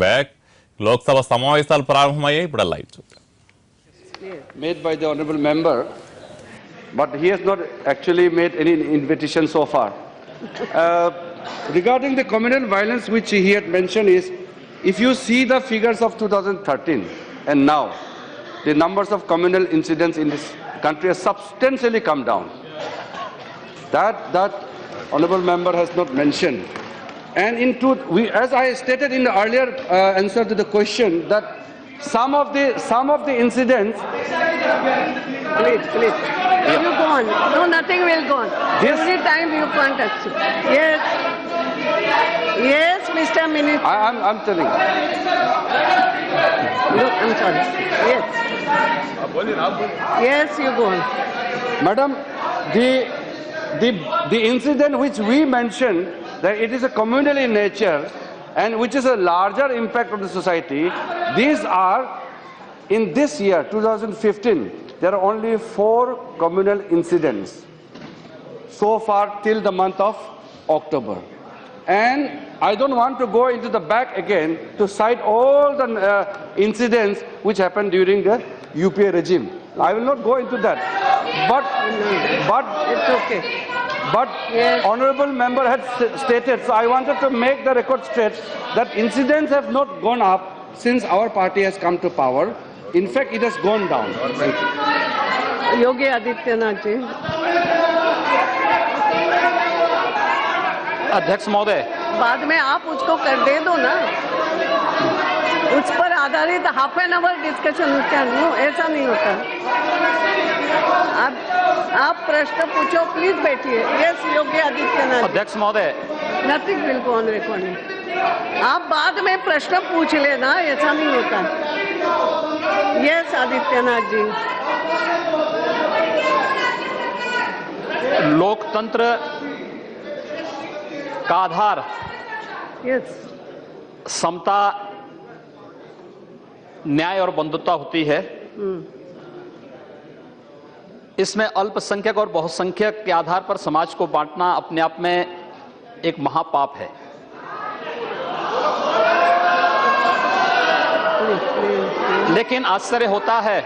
Back Lok Sabha సమావేశాలు ప్రారంభమయ్యాయి. ఇప్పుడు లైవ్ చూద్దాం. Made by the honorable member, but he has not actually made any invitation so far. Regarding the communal violence which he had mentioned is, if you see the figures of 2013 and now, the numbers of communal incidents in this country has substantially come down. That honorable member has not mentioned. And as I stated in the earlier answer to the question, that some of the incidents. Please. Yeah. You go on. No, nothing will go on. Every time you can't accept. Yes, Mr. Minister. I'm telling you. No, I'm sorry. Yes. Yes, you go on. Madam, the incident which we mentioned, that it is a communal in nature and which is a larger impact on the society, these are, in this year 2015, there are only 4 communal incidents so far till the month of October. And I don't want to go into the back again to cite all the incidents which happened during the UPA regime. I will not go into that. But It's okay. But yes. Honorable member had stated, so I wanted to make the record straight that incidents have not gone up since our party has come to power. In fact, it has gone down. Thank you. Yogi Adityanath ji. अध्यक्ष महोदय, बाद में आप उसको कर दे दो ना, उस पर आधारित हाफ एन आवर डिस्कशन क्या नहीं, ऐसा नहीं होता. आप प्रश्न पूछो, प्लीज बैठिए. यस योगी आदित्यनाथ. अध्यक्ष महोदय, nothing will go on recording. आप बाद में प्रश्न पूछ लेना, ऐसा नहीं होता. यस आदित्यनाथ जी. लोकतंत्र का आधार यस समता, न्याय और बंधुता होती है. इसमें अल्पसंख्यक और बहुसंख्यक के आधार पर समाज को बांटना अपने आप में एक महापाप है. लेकिन आश्चर्य होता है,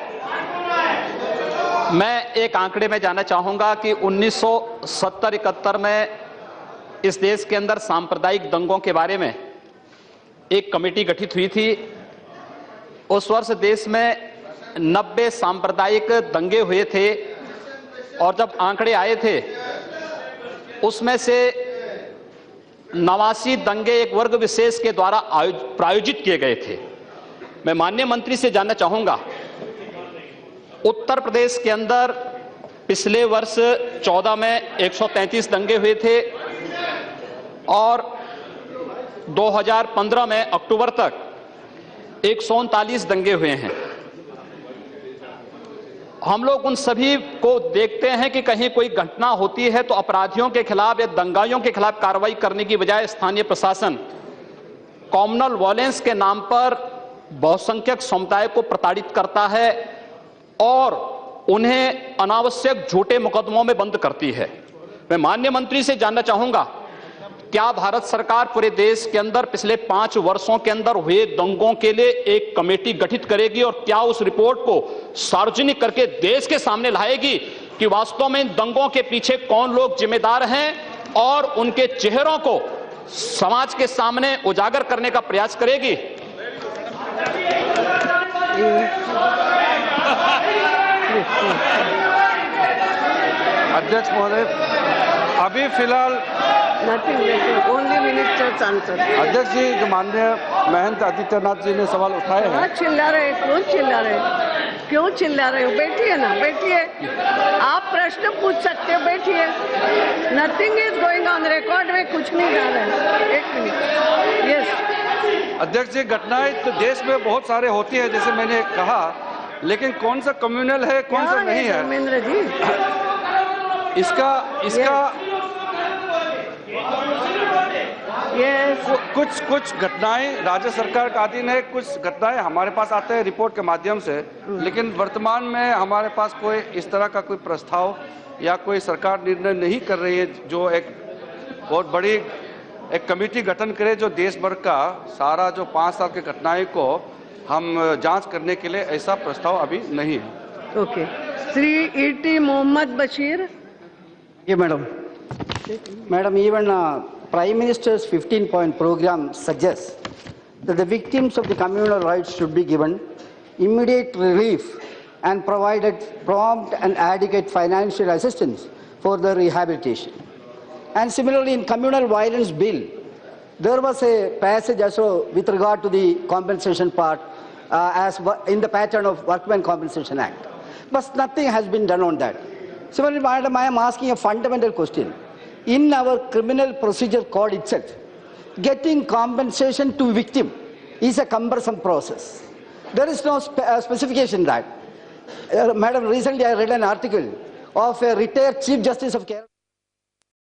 मैं एक आंकड़े में जाना चाहूंगा कि 1970-71 में इस देश के अंदर सांप्रदायिक दंगों के बारे में एक कमेटी गठित हुई थी. उस वर्ष देश में 90 सांप्रदायिक दंगे हुए थे और जब आंकड़े आए थे उसमें से 89 दंगे एक वर्ग विशेष के द्वारा प्रायोजित किए गए थे. मैं माननीय मंत्री से जानना चाहूंगा, उत्तर प्रदेश के अंदर पिछले वर्ष 14 में 133 दंगे हुए थे और 2015 में अक्टूबर तक 139 दंगे हुए हैं. हम लोग उन सभी को देखते हैं कि कहीं कोई घटना होती है तो अपराधियों के खिलाफ या दंगाइयों के खिलाफ कार्रवाई करने की बजाय स्थानीय प्रशासन कॉमनल वॉयलेंस के नाम पर बहुसंख्यक समुदाय को प्रताड़ित करता है और उन्हें अनावश्यक झूठे मुकदमों में बंद करती है. मैं माननीय मंत्री से जानना चाहूंगा, क्या भारत सरकार पूरे देश के अंदर पिछले 5 वर्षों के अंदर हुए दंगों के लिए एक कमेटी गठित करेगी और क्या उस रिपोर्ट को सार्वजनिक करके देश के सामने लाएगी कि वास्तव में इन दंगों के पीछे कौन लोग जिम्मेदार हैं और उनके चेहरों को समाज के सामने उजागर करने का प्रयास करेगी? अध्यक्ष महोदय, अभी फिलहाल नथिंग ओनली मिनिस्टर्स आंसर. अध्यक्ष जी, जो माननीय महंत आदित्यनाथ जी ने सवाल उठाए हैं. चिल्ला रहे, क्यों चिल्ला रहे हो? बैठिए ना, बैठिए. आप प्रश्न पूछ सकते हो, बैठिए. Nothing is going on record में, कुछ नहीं डाला है. एक मिनट. यस अध्यक्ष जी, घटनाएं तो देश में बहुत सारे होती है जैसे मैंने कहा, लेकिन कौन सा कम्युनल है कौन सा नहीं है, धर्मेंद्र जी, इसका कुछ घटनाएं राज्य सरकार का अधीन है, कुछ घटनाएं हमारे पास आते हैं रिपोर्ट के माध्यम से, लेकिन वर्तमान में हमारे पास कोई इस तरह का कोई प्रस्ताव या कोई सरकार निर्णय नहीं कर रही है जो एक बहुत बड़ी एक कमेटी गठन करें जो देश भर का सारा जो 5 साल की घटनाएं को हम जांच करने के लिए, ऐसा प्रस्ताव अभी नहीं है। Okay, Shri E.T. Mohammed Basheer. Yeah, madam. Madam, even Prime Minister's 15-point program suggests that the victims of the communal rights should be given immediate relief and provided prompt and adequate financial assistance for their rehabilitation. And similarly, in communal violence bill, there was a passage also with regard to the compensation part as in the pattern of Workmen Compensation Act. But nothing has been done on that. Similarly, madam, I am asking a fundamental question. In our criminal procedure code itself, getting compensation to victim is a cumbersome process. There is no specification that. Madam, recently I read an article of a retired Chief Justice of Kerala.